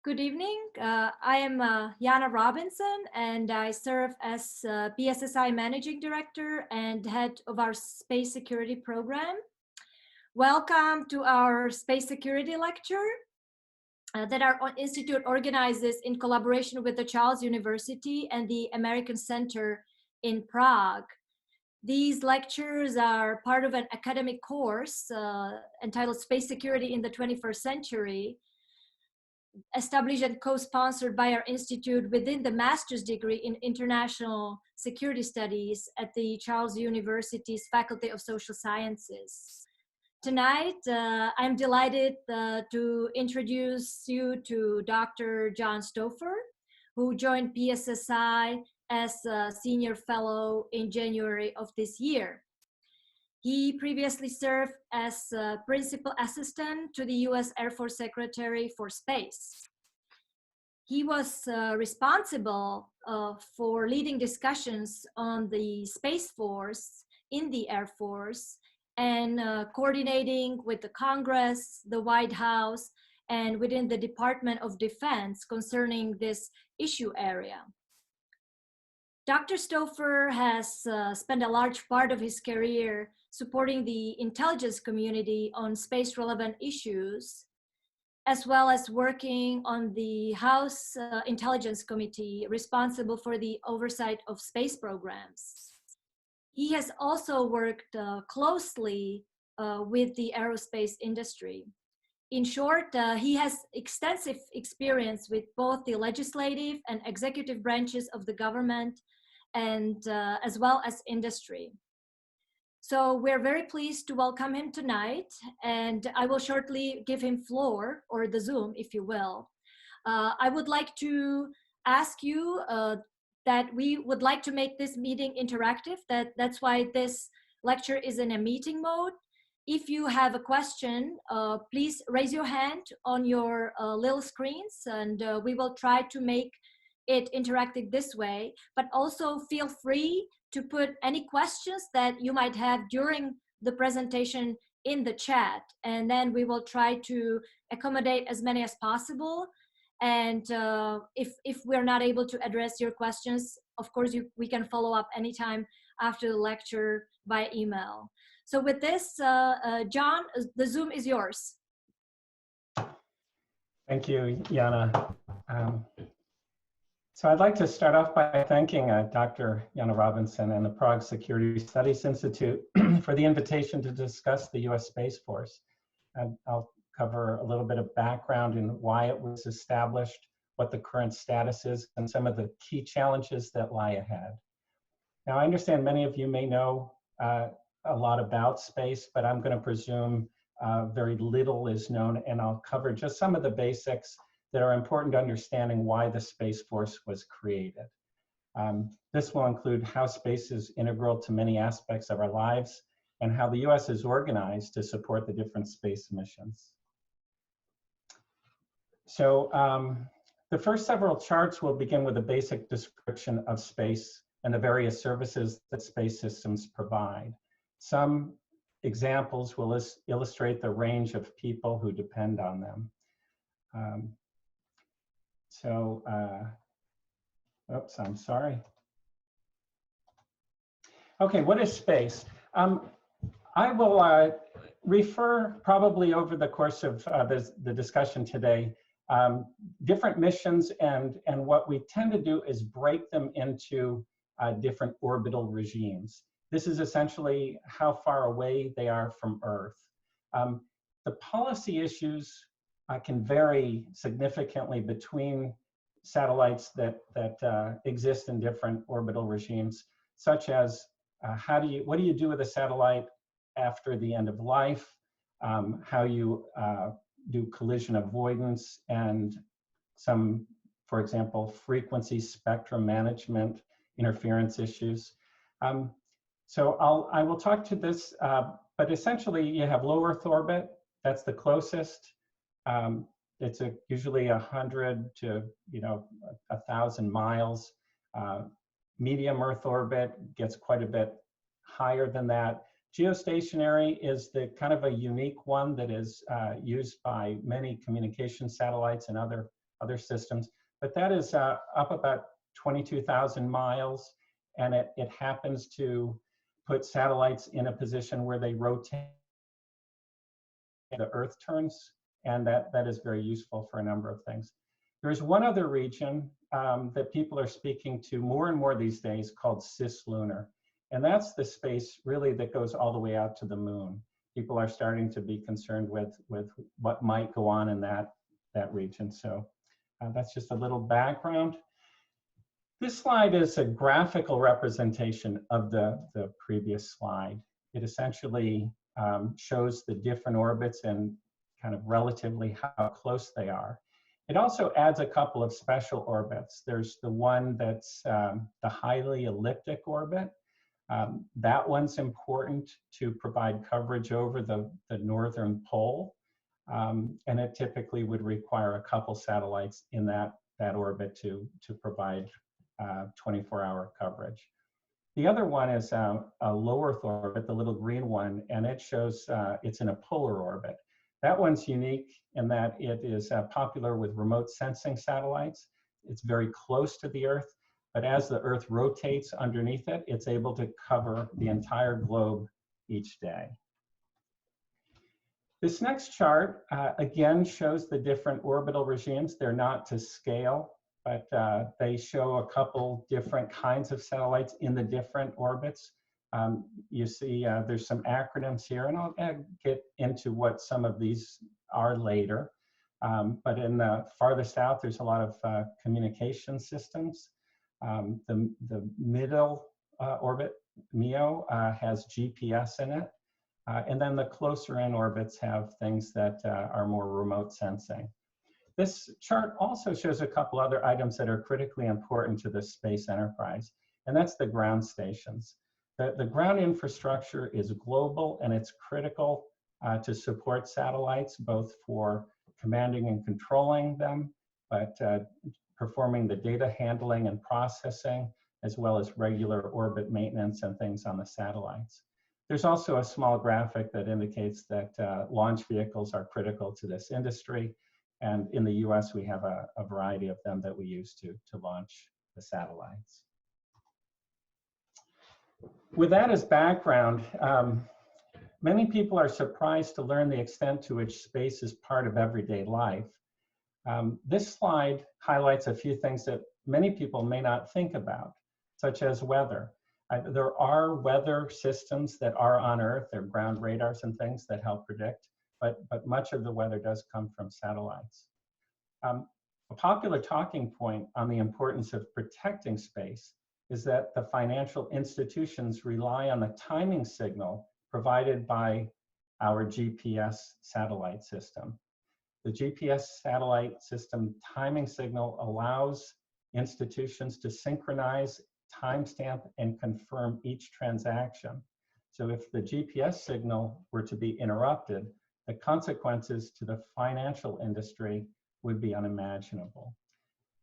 Good evening. I am Jana Robinson, and I serve as PSSI Managing Director and Head of our Space Security Program. Welcome to our Space Security Lecture that our institute organizes in collaboration with the Charles University and the American Center in Prague. These lectures are part of an academic course entitled Space Security in the 21st Century, established and co-sponsored by our institute within the master's degree in international security studies at the Charles University's Faculty of Social Sciences. Tonight, I'm delighted to introduce you to Dr. John Stopher, who joined PSSI as a senior fellow in January of this year. He previously served as principal assistant to the U.S. Air Force Secretary for Space. He was responsible for leading discussions on the Space Force in the Air Force and coordinating with the Congress, the White House, and within the Department of Defense concerning this issue area. Dr. Stopher has spent a large part of his career supporting the intelligence community on space-relevant issues, as well as working on the House Intelligence Committee responsible for the oversight of space programs. He has also worked closely with the aerospace industry. In short, he has extensive experience with both the legislative and executive branches of the government and as well as industry. So we're very pleased to welcome him tonight, and I will shortly give him floor, or the Zoom, if you will. I would like to ask you that we would like to make this meeting interactive. That's why this lecture is in a meeting mode. If you have a question, please raise your hand on your little screens, and we will try to make it interactive this way, but also feel free to put any questions that you might have during the presentation in the chat, and then we will try to accommodate as many as possible. And if we're not able to address your questions, of course, we can follow up anytime after the lecture by email. So with this, John, the Zoom is yours. Thank you, Jana. So I'd like to start off by thanking Dr. Jana Robinson and the Prague Security Studies Institute for the invitation to discuss the U.S. Space Force. And I'll cover a little bit of background in why it was established, what the current status is, and some of the key challenges that lie ahead. Now, I understand many of you may know a lot about space, but I'm going to presume very little is known, and I'll cover just some of the basics that are important to understanding why the Space Force was created. This will include how space is integral to many aspects of our lives and how the U.S. is organized to support the different space missions. So the first several charts will begin with a basic description of space and the various services that space systems provide. Some examples will illustrate the range of people who depend on them. Oops, I'm sorry. Okay, what is space? I will refer probably over the course of the discussion today, different missions, and what we tend to do is break them into different orbital regimes. This is essentially how far away they are from Earth. The policy issues can vary significantly between satellites that exist in different orbital regimes, such as what do you do with a satellite after the end of life, how you do collision avoidance, and some, for example, frequency spectrum management, interference issues. So I will talk to this, but essentially you have low Earth orbit, that's the closest. It's usually 100 to 1,000 miles. Medium Earth orbit gets quite a bit higher than that. Geostationary is the kind of a unique one that is used by many communication satellites and other other systems. But that is up about 22,000 miles, and it happens to put satellites in a position where they rotate, the Earth turns, and that is very useful for a number of things. There's one other region that people are speaking to more and more these days called cislunar, and that's the space really that goes all the way out to the moon. People are starting to be concerned with what might go on in that region. So that's just a little background. This slide is a graphical representation of the previous slide. It essentially shows the different orbits and kind of relatively how close they are. It also adds a couple of special orbits. There's the one that's the highly elliptic orbit. That one's important to provide coverage over the northern pole. And it typically would require a couple satellites in that orbit to provide 24-hour coverage. The other one is a low Earth orbit, the little green one, and it shows it's in a polar orbit. That one's unique in that it is popular with remote sensing satellites. It's very close to the Earth, but as the Earth rotates underneath it, it's able to cover the entire globe each day. This next chart, again, shows the different orbital regimes. They're not to scale, but they show a couple different kinds of satellites in the different orbits. You see there's some acronyms here, and I'll get into what some of these are later. But in the farthest out, there's a lot of communication systems. The middle orbit, MEO, has GPS in it. And then the closer in orbits have things that are more remote sensing. This chart also shows a couple other items that are critically important to the space enterprise, and that's the ground stations. The ground infrastructure is global, and it's critical to support satellites, both for commanding and controlling them, but performing the data handling and processing, as well as regular orbit maintenance and things on the satellites. There's also a small graphic that indicates that launch vehicles are critical to this industry. And in the US, we have a variety of them that we use to launch the satellites. With that as background, many people are surprised to learn the extent to which space is part of everyday life. This slide highlights a few things that many people may not think about, such as weather. There are weather systems that are on Earth. There are ground radars and things that help predict, but much of the weather does come from satellites. A popular talking point on the importance of protecting space is that the financial institutions rely on the timing signal provided by our GPS satellite system. The GPS satellite system timing signal allows institutions to synchronize, timestamp, and confirm each transaction. So if the GPS signal were to be interrupted, the consequences to the financial industry would be unimaginable.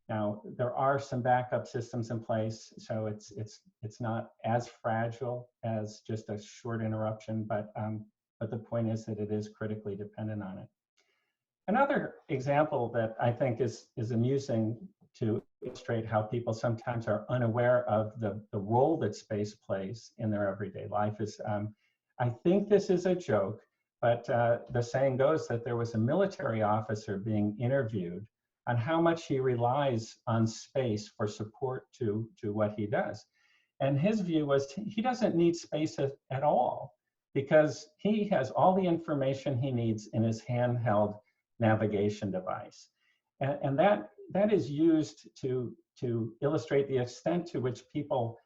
Now, there are some backup systems in place, so it's not as fragile as just a short interruption, but the point is that it is critically dependent on it. Another example that I think is amusing to illustrate how people sometimes are unaware of the role that space plays in their everyday life is, I think this is a joke, but the saying goes that there was a military officer being interviewed on how much he relies on space for support to what he does. And his view was he doesn't need space at all, because he has all the information he needs in his handheld navigation device. And that is used to illustrate the extent to which people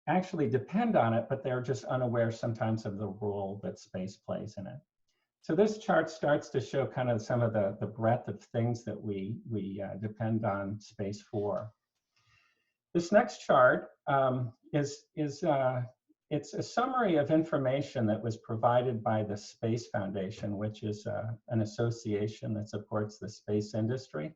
actually depend on it, but they're just unaware sometimes of the role that space plays in it. So this chart starts to show kind of some of the breadth of things that we depend on space for. This next chart it's a summary of information that was provided by the Space Foundation, which is an association that supports the space industry.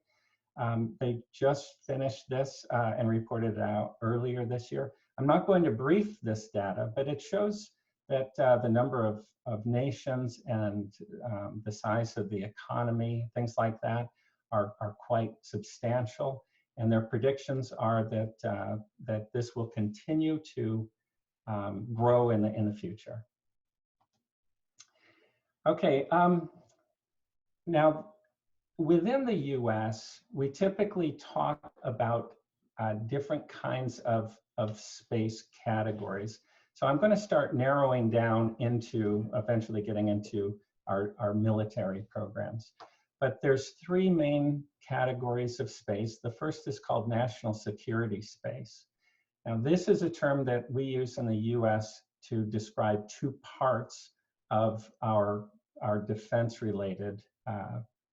They just finished this and reported it out earlier this year. I'm not going to brief this data, but it shows that the number of nations and the size of the economy, things like that, are quite substantial, and their predictions are that this will continue to grow in the future. Okay, now within the US, we typically talk about different kinds of space categories. So I'm going to start narrowing down into eventually getting into our military programs. But there's three main categories of space. The first is called national security space. Now, this is a term that we use in the US to describe two parts of our defense-related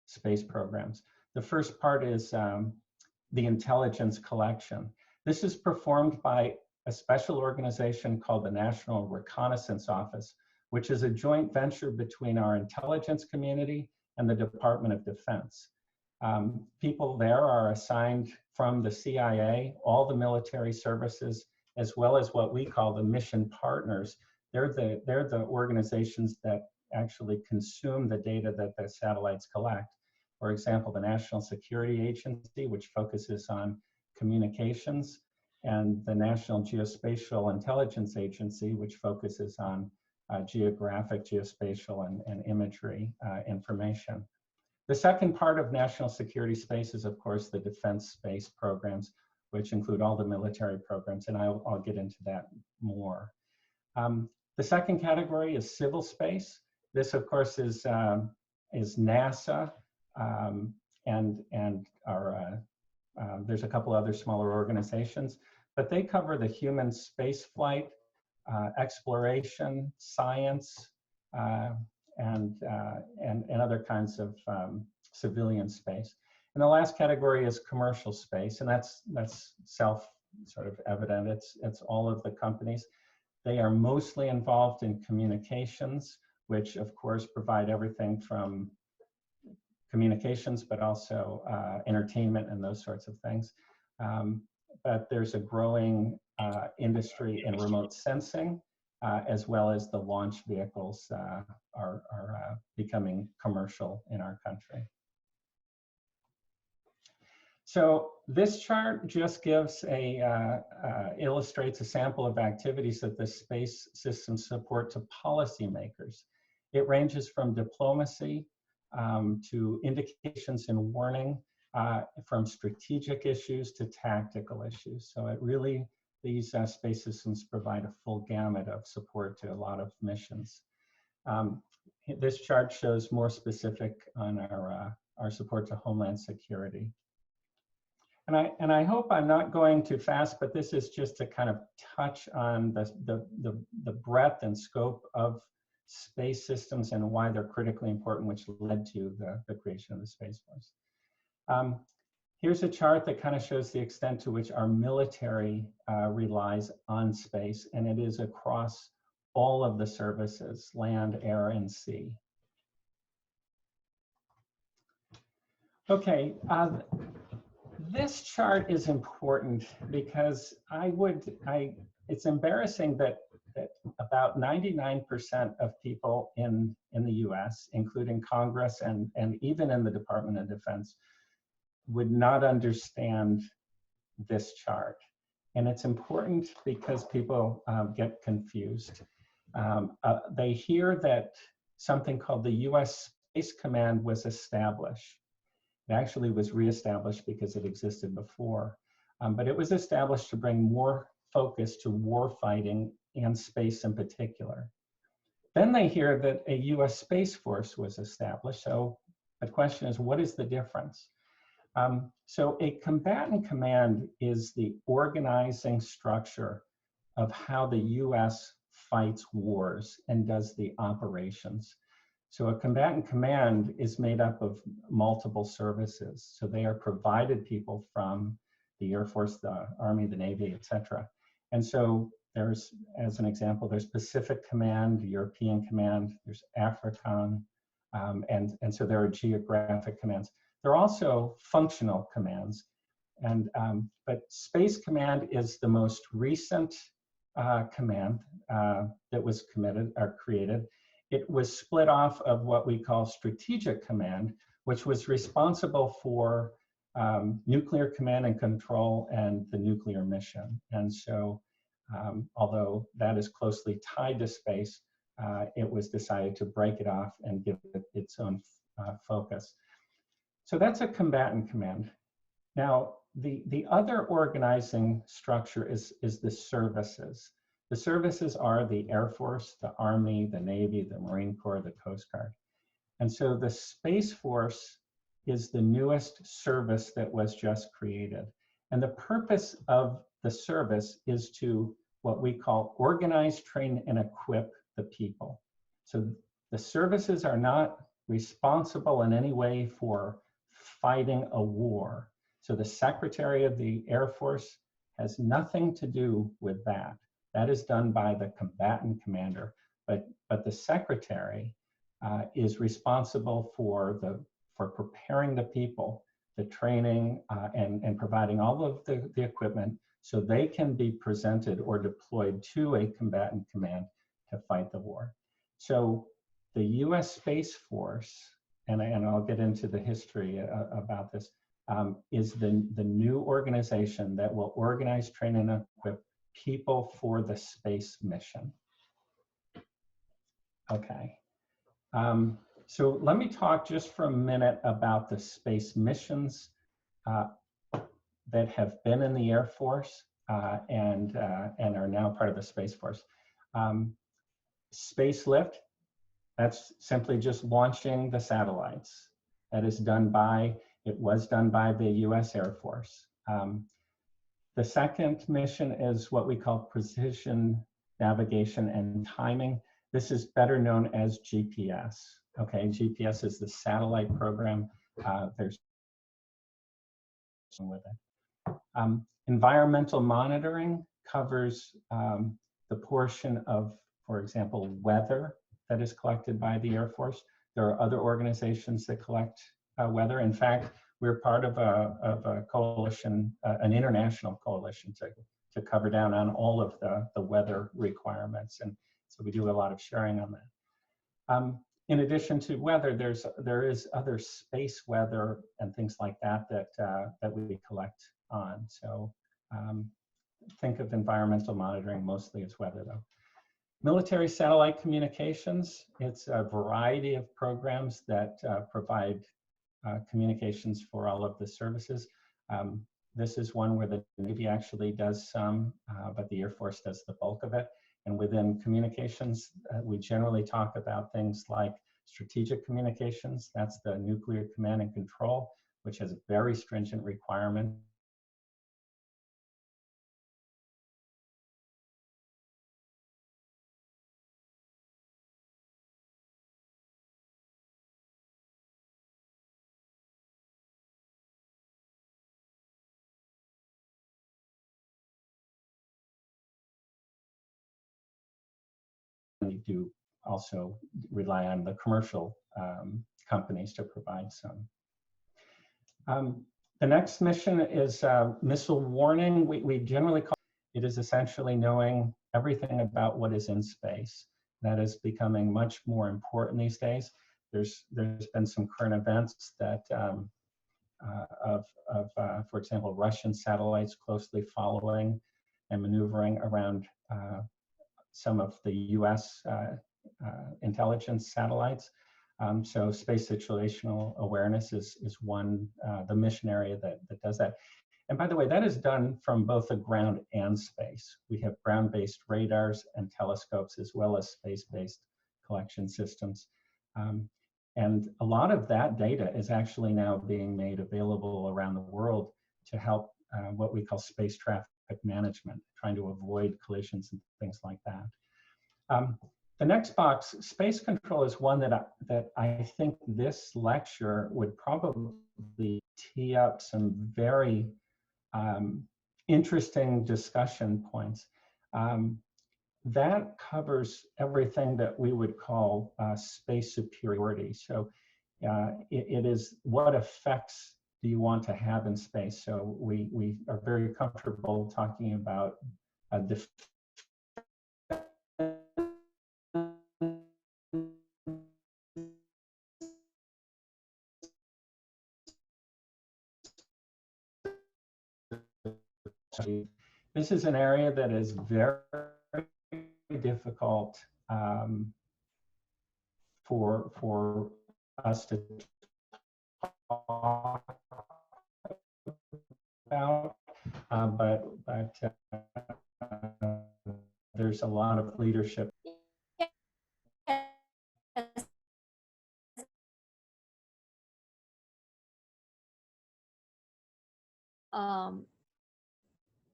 space programs. The first part is the intelligence collection. This is performed by a special organization called the National Reconnaissance Office, which is a joint venture between our intelligence community and the Department of Defense. People there are assigned from the CIA, all the military services, as well as what we call the mission partners. They're the organizations that actually consume the data that the satellites collect. For example, the National Security Agency, which focuses on communications, and the National Geospatial Intelligence Agency, which focuses on geographic, geospatial, and imagery information. The second part of national security space is, of course, the defense space programs, which include all the military programs, and I'll get into that more. The second category is civil space. This, of course, is NASA, and there's a couple other smaller organizations, but they cover the human space flight, exploration, science, and other kinds of civilian space. And the last category is commercial space, and that's self sort of evident. It's all of the companies. They are mostly involved in communications, which of course provide everything from communications, but also entertainment and those sorts of things. But there's a growing industry in remote sensing, as well as the launch vehicles are becoming commercial in our country. So this chart just gives illustrates a sample of activities that the space systems support to policymakers. It ranges from diplomacy to indications and warning, from strategic issues to tactical issues. So it really, these space systems provide a full gamut of support to a lot of missions. This chart shows more specific on our support to Homeland Security. And I hope I'm not going too fast, but this is just to kind of touch on the breadth and scope of space systems and why they're critically important, which led to the creation of the Space Force. Here's a chart that kind of shows the extent to which our military relies on space, and it is across all of the services, land, air, and sea. Okay, this chart is important because it's embarrassing that about 99% of people in the US, including Congress and even in the Department of Defense, would not understand this chart. And it's important because people get confused. They hear that something called the US Space Command was established. It actually was reestablished because it existed before. But it was established to bring more focus to war fighting and space in particular. Then they hear that a US Space Force was established. So the question is, what is the difference? So a combatant command is the organizing structure of how the US fights wars and does the operations. So a combatant command is made up of multiple services. So they are provided people from the Air Force, the Army, the Navy, etc. And so there's, as an example, there's Pacific Command, European Command, there's AFRICOM, and so there are geographic commands. There are also functional commands, but Space Command is the most recent command that was created. It was split off of what we call Strategic Command, which was responsible for nuclear command and control and the nuclear mission. And so, although that is closely tied to space, it was decided to break it off and give it its own focus. So that's a combatant command. Now, the other organizing structure is the services. The services are the Air Force, the Army, the Navy, the Marine Corps, the Coast Guard. And so the Space Force is the newest service that was just created. And the purpose of the service is to what we call organize, train, and equip the people. So the services are not responsible in any way for fighting a war. So the Secretary of the Air Force has nothing to do with that. That is done by the combatant commander, but the Secretary is responsible for preparing the people, the training, and providing all of the equipment so they can be presented or deployed to a combatant command to fight the war. So the US Space Force, and I'll get into the history about this, is the new organization that will organize, train, and equip people for the space mission. Okay. So let me talk just for a minute about the space missions that have been in the Air Force and are now part of the Space Force. Space lift, that's simply just launching the satellites. That is done by, it was done by the US Air Force. The second mission is what we call precision navigation and timing. This is better known as GPS. Okay, GPS is the satellite program. There's with it. Environmental monitoring covers the portion of, for example, weather that is collected by the Air Force. There are other organizations that collect weather. In fact, we're part of a coalition, an international coalition to cover down on all of the weather requirements. And so we do a lot of sharing on that. In addition to weather, there is other space weather and things like that that we collect on. So think of environmental monitoring mostly as weather though. Military satellite communications, it's a variety of programs that provide communications for all of the services. This is one where the Navy actually does some, but the Air Force does the bulk of it. And within communications, we generally talk about things like strategic communications. That's the nuclear command and control, which has very stringent requirements. We do also rely on the commercial companies to provide some. The next mission is missile warning. We generally call it is essentially knowing everything about what is in space. That is becoming much more important these days. There's been some current events that for example, Russian satellites closely following and maneuvering around some of the US intelligence satellites. So space situational awareness is one, the mission area that does that. And by the way, that is done from both the ground and space. We have ground-based radars and telescopes as well as space-based collection systems. And a lot of that data is actually now being made available around the world to help what we call space traffic management, trying to avoid collisions and things like that. The next box, space control, is one that I think this lecture would probably tee up some very interesting discussion points. That covers everything that we would call space superiority. So it is what effects do you want to have in space? So we are very comfortable talking about defense This is an area that is very difficult for us to talk about, but there's a lot of leadership.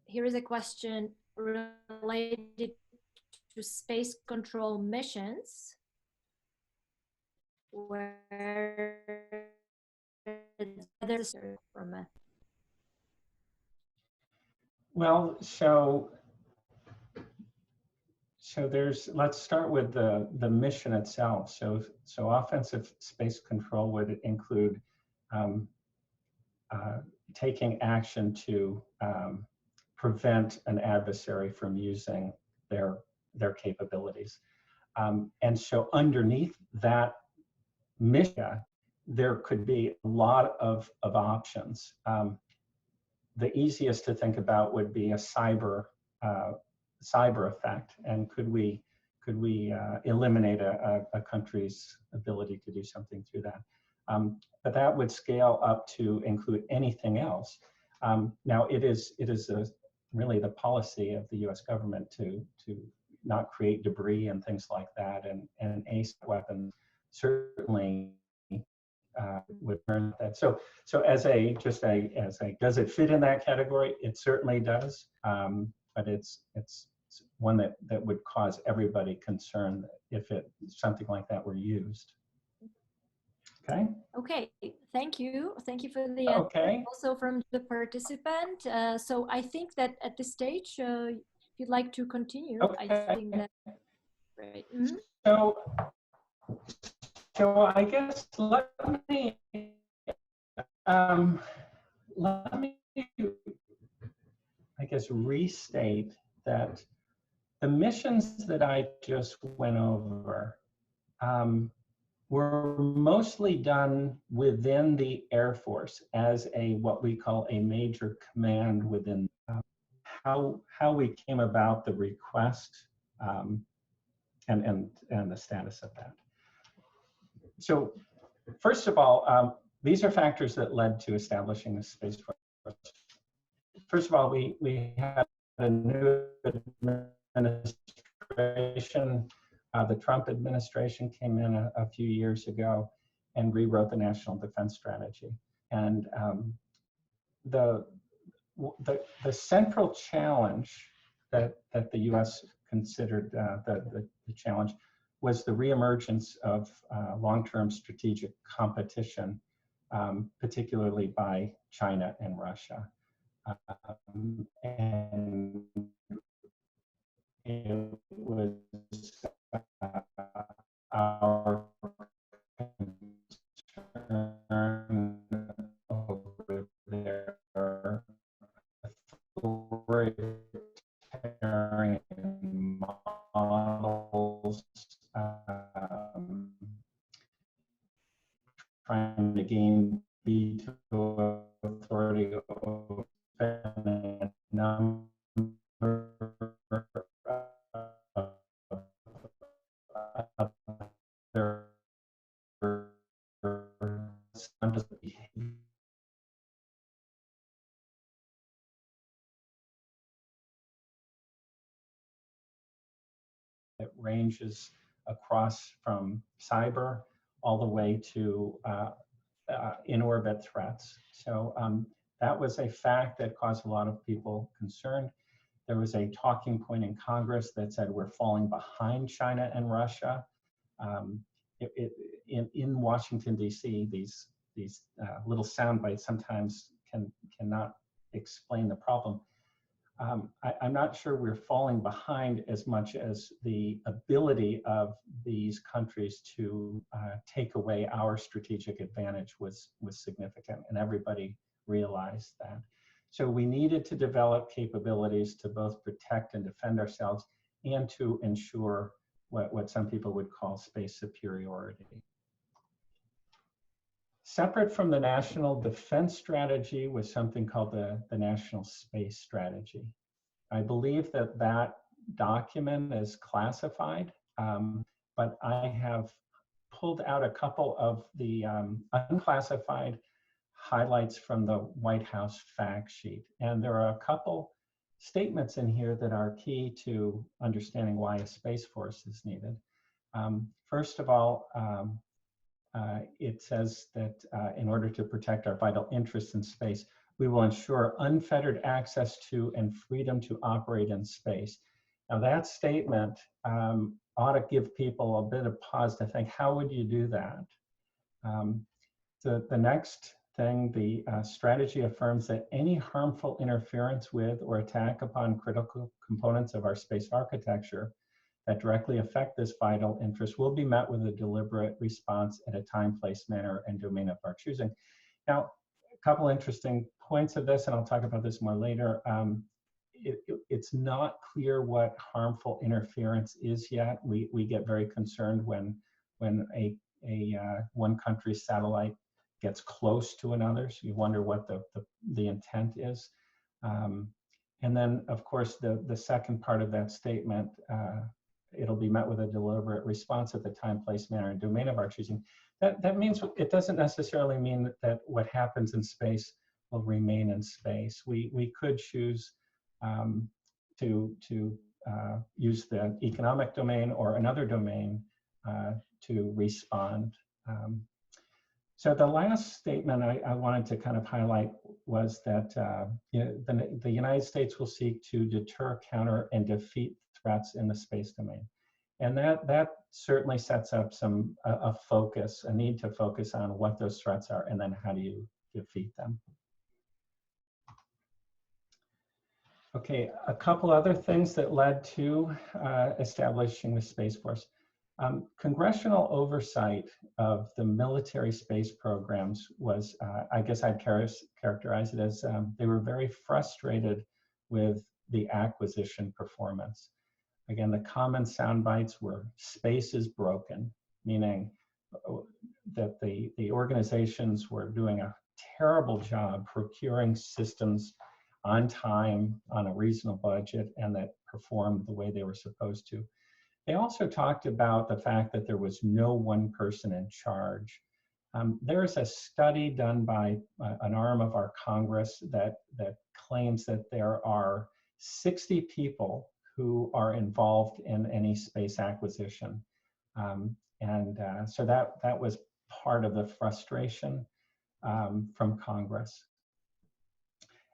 Here is a question related to space control missions, where there's from a Well, so there's, let's start with the mission itself. So offensive space control would include taking action to prevent an adversary from using their capabilities. And so underneath that mission, there could be a lot of options. The easiest to think about would be a cyber effect, and could we eliminate a country's ability to do something through that? But that would scale up to include anything else. Now it is really the policy of the U.S. government to not create debris and things like that, and ACE weapons certainly would earn that. So as a does it fit in that category? It certainly does, but it's one that would cause everybody concern if something like that were used. Okay. Okay, thank you for the okay. answer, also from the participant. So I think that at this stage, if you'd like to continue, Okay. I think that's great. Mm-hmm. So I guess let me restate that the missions that I just went over were mostly done within the Air Force as what we call a major command within. How we came about the request and the status of that. So first of all, these are factors that led to establishing the Space Force. First of all, we had a new administration. The Trump administration came in a few years ago and rewrote the National Defense Strategy. And the central challenge that the U.S. considered the challenge was the reemergence of long-term strategic competition, particularly by China and Russia. And it was our concern over their authoritarian models, trying to gain veto authority over a number of their it ranges across from cyber all the way to in-orbit threats. So that was a fact that caused a lot of people concerned. There was a talking point in Congress that said we're falling behind China and Russia. In Washington, D.C., these little sound bites sometimes cannot explain the problem. I'm not sure we're falling behind as much as the ability of these countries to take away our strategic advantage was significant, and everybody realized that. So we needed to develop capabilities to both protect and defend ourselves and to ensure what some people would call space superiority. Separate from the National Defense Strategy was something called the National Space Strategy. I believe that that document is classified, but I have pulled out a couple of the unclassified highlights from the White House fact sheet. And there are a couple statements in here that are key to understanding why a Space Force is needed. First of all, it says that in order to protect our vital interests in space, we will ensure unfettered access to and freedom to operate in space. Now that statement ought to give people a bit of pause to think, how would you do that? The next thing, the strategy affirms that any harmful interference with or attack upon critical components of our space architecture that directly affect this vital interest will be met with a deliberate response at a time, place, manner, and domain of our choosing. Now, a couple interesting points of this, and I'll talk about this more later. It's not clear what harmful interference is yet. We get very concerned when one country's satellite gets close to another. So you wonder what the intent is. And then, of course, the second part of that statement, it'll be met with a deliberate response at the time, place, manner, and domain of our choosing. That means it doesn't necessarily mean that what happens in space will remain in space. We could choose to use the economic domain or another domain to respond. So the last statement I wanted to kind of highlight was that the United States will seek to deter, counter, and defeat threats in the space domain. And that certainly sets up a focus, a need to focus on what those threats are and then how do you defeat them. Okay, a couple other things that led to establishing the Space Force. Congressional oversight of the military space programs was, I guess I'd characterize it as they were very frustrated with the acquisition performance. Again, the common sound bites were space is broken, meaning that the organizations were doing a terrible job procuring systems on time, on a reasonable budget, and that performed the way they were supposed to. They also talked about the fact that there was no one person in charge. There's a study done by an arm of our Congress that claims that there are 60 people who are involved in any space acquisition. So that was part of the frustration from Congress.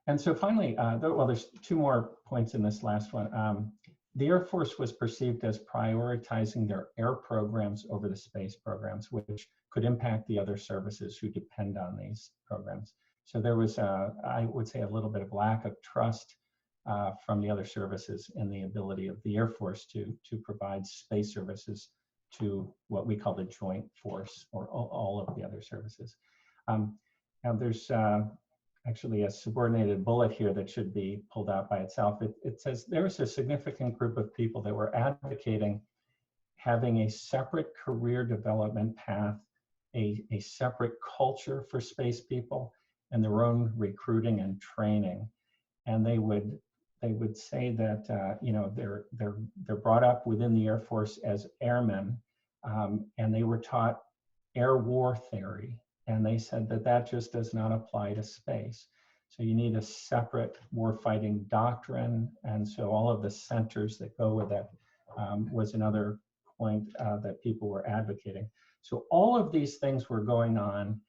And so finally, well, there's two more points in this last one. The Air Force was perceived as prioritizing their air programs over the space programs, which could impact the other services who depend on these programs. So there was, I would say, a little bit of lack of trust from the other services in the ability of the Air Force to provide space services to what we call the joint force, or all of the other services. Now there's actually a subordinated bullet here that should be pulled out by itself. It says there's a significant group of people that were advocating having a separate career development path, a separate culture for space people, and their own recruiting and training. And they would say that they're brought up within the Air Force as airmen, and they were taught air war theory. And they said that just does not apply to space. So you need a separate warfighting doctrine. And so all of the centers that go with that was another point that people were advocating. So all of these things were going on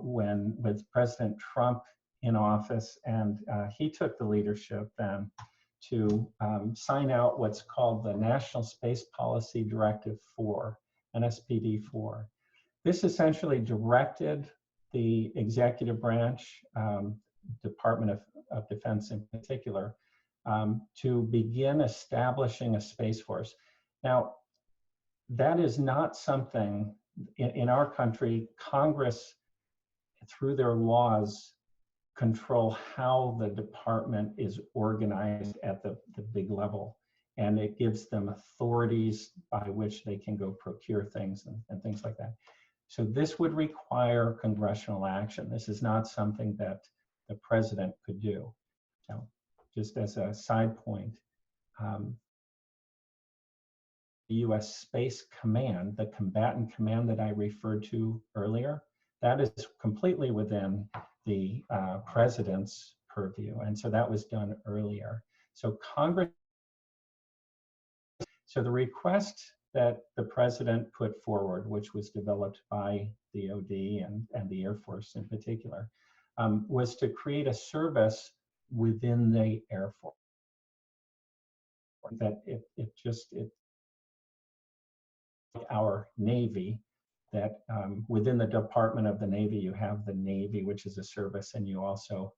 with President Trump in office, and he took the leadership then to sign out what's called the National Space Policy Directive 4, NSPD 4. This essentially directed the executive branch, Department of Defense in particular, to begin establishing a space force. Now, that is not something, in our country, Congress, through their laws, control how the department is organized at the big level. And it gives them authorities by which they can go procure things and things like that. So this would require congressional action. This is not something that the president could do. So just as a side point, the U.S. Space Command, the combatant command that I referred to earlier, that is completely within the president's purview. And so that was done earlier. So so the request that the president put forward, which was developed by the DoD and the Air Force in particular, was to create a service within the Air Force. That our Navy, that within the Department of the Navy, you have the Navy, which is a service, and you also,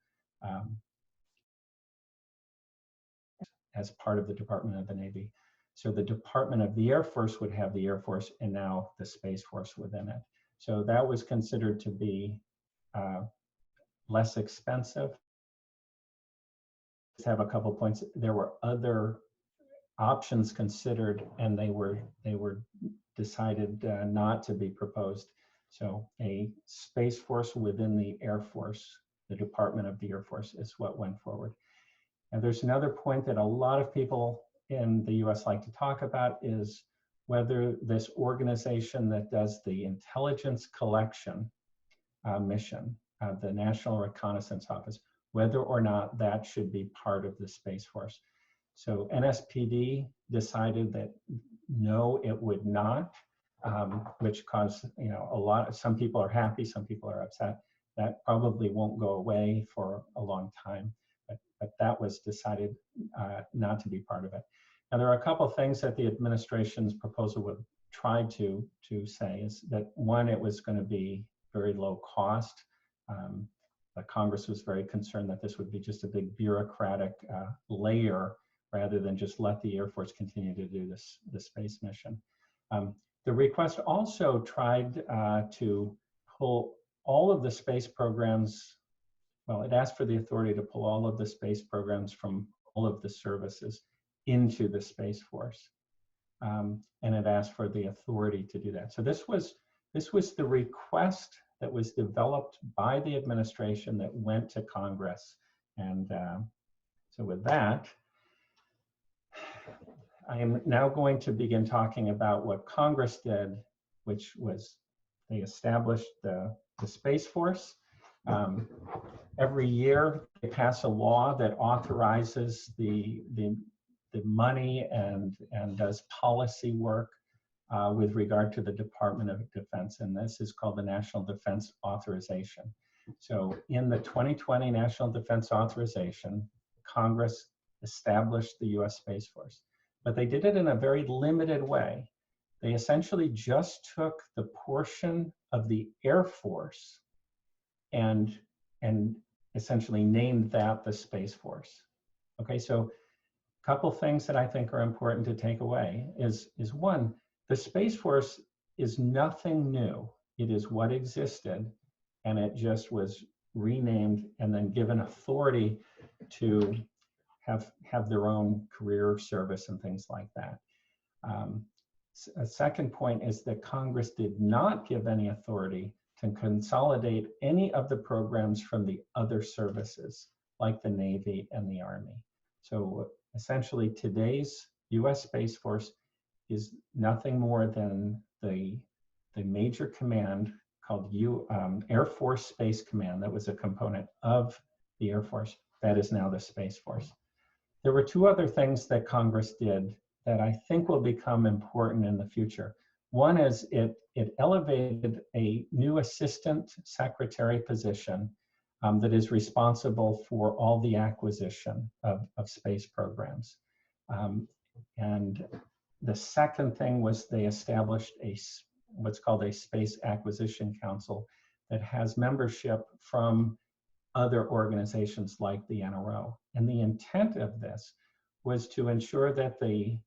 as part of the Department of the Navy. So the Department of the Air Force would have the Air Force and now the Space Force within it. So that was considered to be less expensive. Just have a couple points. There were other options considered, and they were decided not to be proposed. So a Space Force within the Air Force, the Department of the Air Force, is what went forward. And there's another point that a lot of people in the US like to talk about, is whether this organization that does the intelligence collection mission, the National Reconnaissance Office, whether or not that should be part of the Space Force. So NSPD decided that no, it would not, which caused, some people are happy, some people are upset. That probably won't go away for a long time, but that was decided not to be part of it. Now, there are a couple of things that the administration's proposal would try to say, is that one, it was going to be very low cost. The Congress was very concerned that this would be just a big bureaucratic layer, rather than just let the Air Force continue to do the space mission. The request also tried to pull all of the space programs, well, it asked for the authority to pull all of the space programs from all of the services into the Space Force. And it asked for the authority to do that. So this was the request that was developed by the administration that went to Congress. And so with that, I am now going to begin talking about what Congress did, which was they established the Space Force. Every year they pass a law that authorizes the money and does policy work with regard to the Department of Defense, and this is called the National Defense Authorization. So in the 2020 National Defense Authorization, Congress established the US Space Force, but they did it in a very limited way. They essentially just took the portion of the Air Force and essentially named that the Space Force. Okay, so a couple things that I think are important to take away is one, the Space Force is nothing new. It is what existed, and it just was renamed and then given authority to have their own career service and things like that. A second point is that Congress did not give any authority to consolidate any of the programs from the other services, like the Navy and the Army. So essentially today's US Space Force is nothing more than the major command called Air Force Space Command that was a component of the Air Force that is now the Space Force. There were two other things that Congress did that I think will become important in the future. One is it elevated a new assistant secretary position that is responsible for all the acquisition of space programs. And the second thing was they established what's called a Space Acquisition Council that has membership from other organizations like the NRO. And the intent of this was to ensure that the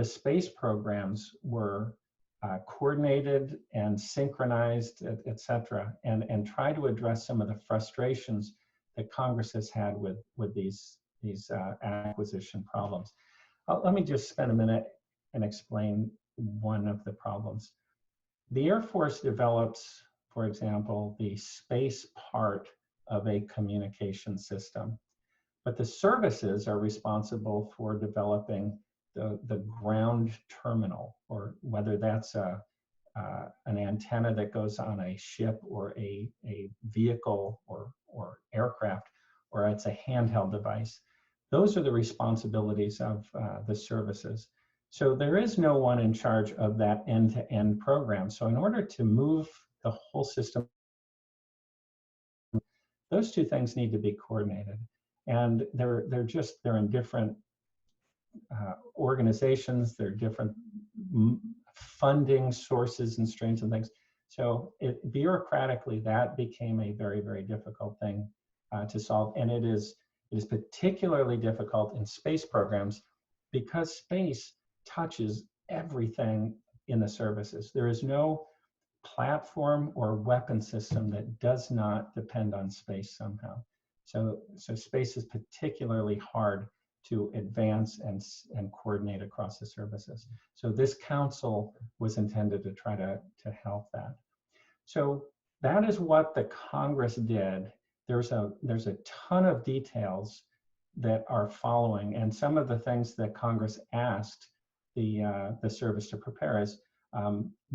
space programs were coordinated and synchronized, et cetera, and try to address some of the frustrations that Congress has had with these acquisition problems. Let me just spend a minute and explain one of the problems. The Air Force develops, for example, the space part of a communication system, but the services are responsible for developing the ground terminal, or whether that's an antenna that goes on a ship or a vehicle or aircraft, or it's a handheld device. Those are the responsibilities of the services. So there is no one in charge of that end-to-end program. So in order to move the whole system, those two things need to be coordinated. And they're in different organizations, they're different funding sources and streams and things. So bureaucratically, that became a very, very difficult thing to solve. And it is particularly difficult in space programs because space touches everything in the services. There is no platform or weapon system that does not depend on space somehow. So space is particularly hard to advance and coordinate across the services. So this council was intended to try to help that. So that is what the Congress did. There's a ton of details that are following, and some of the things that Congress asked the service to prepare is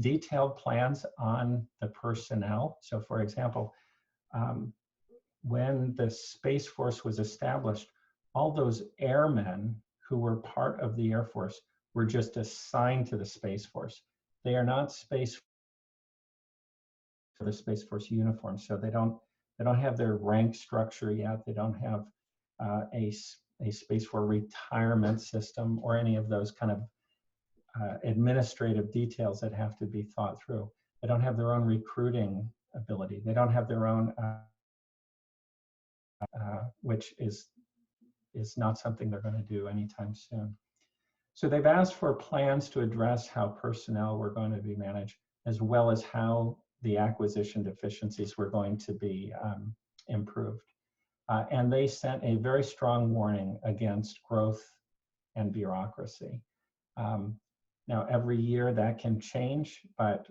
detailed plans on the personnel. So for example, when the Space Force was established, all those airmen who were part of the Air Force were just assigned to the Space Force. They are not the Space Force uniform, so they don't have their rank structure yet. They don't have a Space Force retirement system or any of those kind of administrative details that have to be thought through. They don't have their own recruiting ability. They don't have their own, which is not something they're going to do anytime soon. So they've asked for plans to address how personnel were going to be managed, as well as how the acquisition deficiencies were going to be improved. And they sent a very strong warning against growth and bureaucracy. Now, every year that can change, but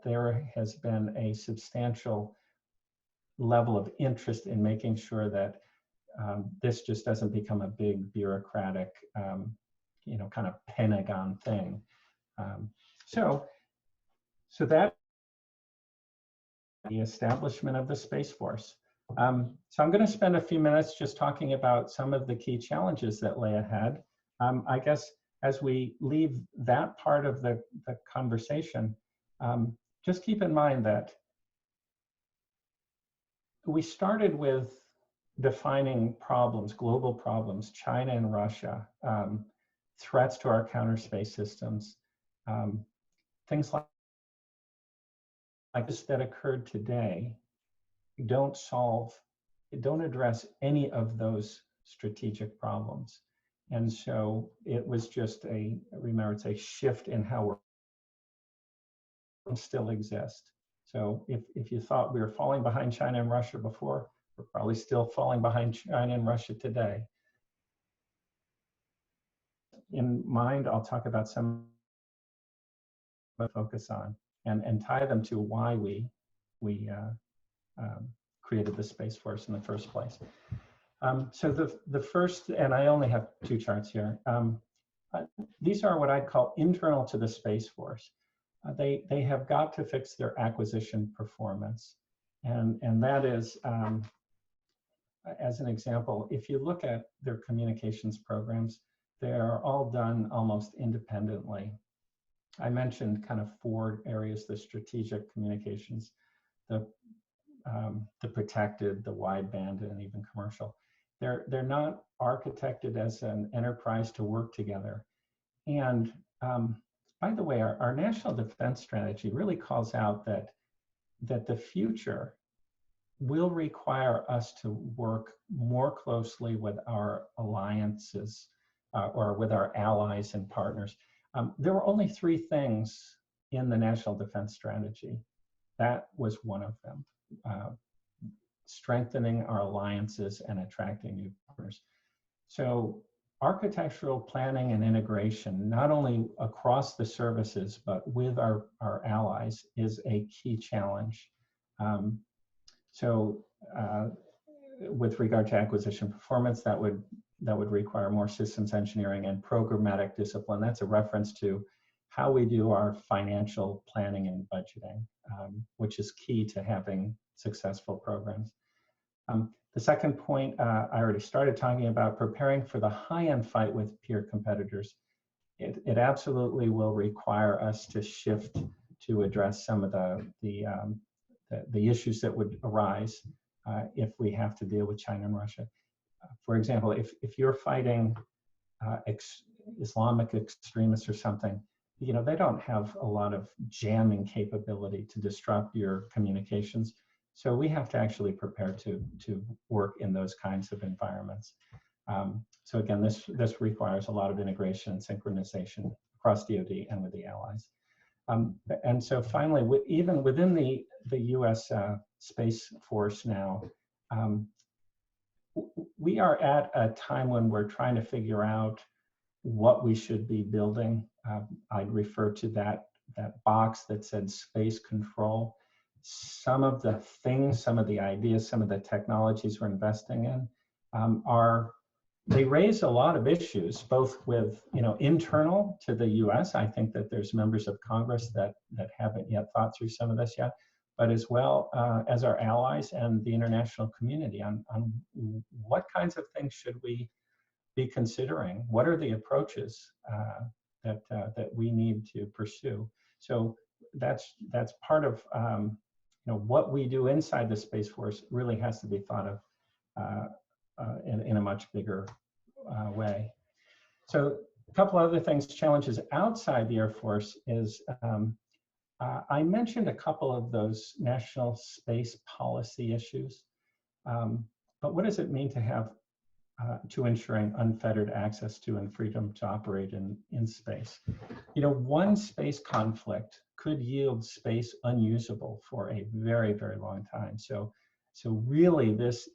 there has been a substantial level of interest in making sure that this just doesn't become a big bureaucratic, kind of Pentagon thing. So that the establishment of the Space Force. So I'm going to spend a few minutes just talking about some of the key challenges that lay ahead. I guess as we leave that part of the conversation, just keep in mind that we started with defining problems, global problems, China and Russia, threats to our counter space systems, things like this that occurred today don't address any of those strategic problems. And so it was just remember, it's a shift in how we still exist. So if you thought we were falling behind China and Russia before, we're probably still falling behind China and Russia today. In mind, I'll talk about some focus on and tie them to why we created the Space Force in the first place. So the first, and I only have 2 charts here. These are what I'd call internal to the Space Force. They have got to fix their acquisition performance, and that is, as an example, if you look at their communications programs, they are all done almost independently. I mentioned kind of 4 areas: the strategic communications, the protected, the wideband, and even commercial. They're not architected as an enterprise to work together. And by the way, our national defense strategy really calls out that the future will require us to work more closely with our alliances or with our allies and partners. There were only 3 things in the national defense strategy. That was one of them. Strengthening our alliances and attracting new partners. So architectural planning and integration, not only across the services, but with our allies, is a key challenge. So with regard to acquisition performance, that would require more systems engineering and programmatic discipline. That's a reference to how we do our financial planning and budgeting, which is key to having successful programs. The second point, I already started talking about preparing for the high-end fight with peer competitors. It absolutely will require us to shift to address some of the issues that would arise if we have to deal with China and Russia. For example, if you're fighting Islamic extremists or something, you know, they don't have a lot of jamming capability to disrupt your communications. So we have to actually prepare to work in those kinds of environments. So again, this requires a lot of integration and synchronization across DoD and with the allies. And so finally, even within the US Space Force now, we are at a time when we're trying to figure out what we should be building. I'd refer to that box that said space control. Some of the things, some of the ideas, some of the technologies we're investing in they raise a lot of issues, both with, you know, internal to the US. I think that there's members of Congress that haven't yet thought through some of this yet, but as well as our allies and the international community on what kinds of things should we be considering? What are the approaches that we need to pursue? So that's part of you know, what we do inside the Space Force really has to be thought of in a much bigger way. So a couple other things, challenges outside the Air Force is, I mentioned a couple of those national space policy issues, but what does it mean to have, to ensuring unfettered access to and freedom to operate in space? You know, one space conflict could yield space unusable for a very, very long time. So really this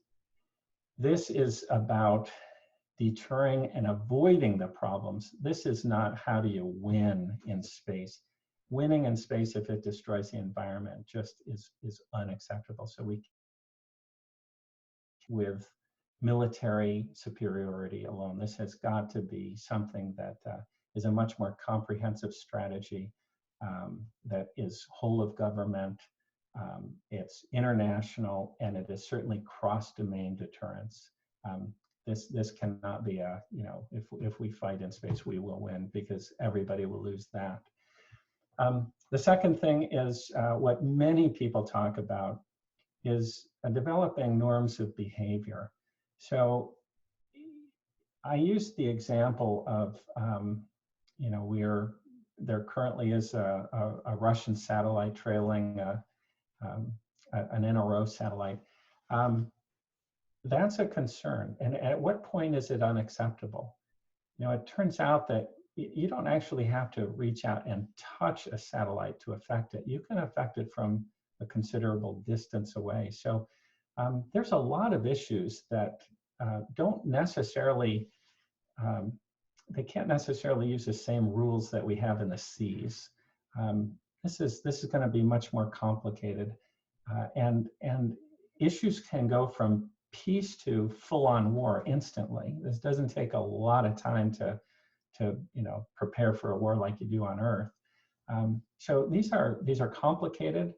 is about deterring and avoiding the problems. This is not how do you win in space. Winning in space, if it destroys the environment, just is unacceptable. So we, with military superiority alone, this has got to be something that is a much more comprehensive strategy that is whole of government, it's international, and it is certainly cross-domain deterrence. This cannot be a, you know, if we fight in space, we will win, because everybody will lose that. The second thing is what many people talk about is developing norms of behavior. So I used the example of, you know, there currently is a Russian satellite trailing an NRO satellite. That's a concern. And at what point is it unacceptable? You know, it turns out that you don't actually have to reach out and touch a satellite to affect it. You can affect it from a considerable distance away. So there's a lot of issues that don't necessarily, they can't necessarily use the same rules that we have in the seas. This is going to be much more complicated, and issues can go from peace to full-on war instantly. This doesn't take a lot of time to you know, prepare for a war like you do on Earth. So these are complicated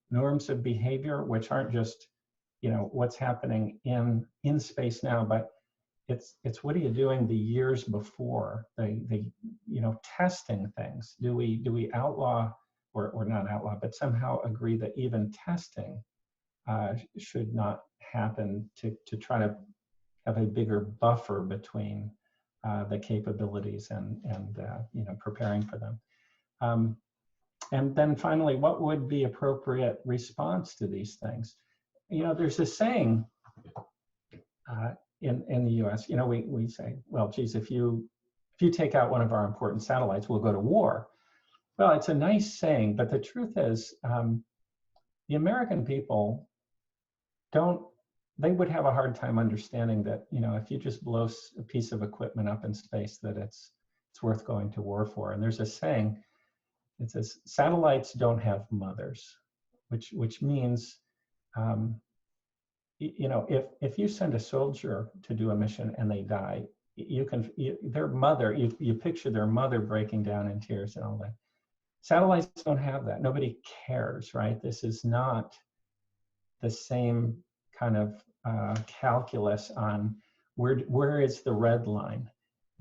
norms of behavior, which aren't just, you know, what's happening in space now, but it's what are you doing the years before, the you know, testing things. Do we outlaw or not outlaw, but somehow agree that even testing should not happen to try to have a bigger buffer between the capabilities and you know, preparing for them. And then finally, what would be appropriate response to these things? You know, there's a saying in the US, you know, we say, well, geez, if you take out one of our important satellites, we'll go to war. Well, it's a nice saying, but the truth is, the American people don't they would have a hard time understanding that, you know, if you just blow a piece of equipment up in space, that it's worth going to war for. And there's a saying, it says, satellites don't have mothers, which means, you know, if you send a soldier to do a mission and they die, their mother, you picture their mother breaking down in tears and all that. Satellites don't have that. Nobody cares, right? This is not the same kind of calculus on where is the red line.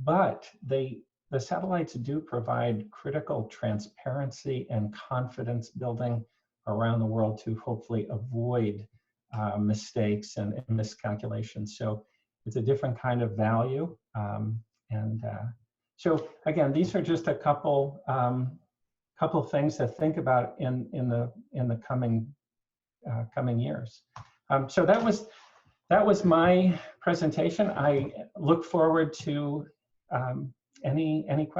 But the satellites do provide critical transparency and confidence building around the world to hopefully avoid mistakes and miscalculations. So it's a different kind of value. So again, these are just a couple things to think about in the coming years. So that was my presentation. I look forward to any questions.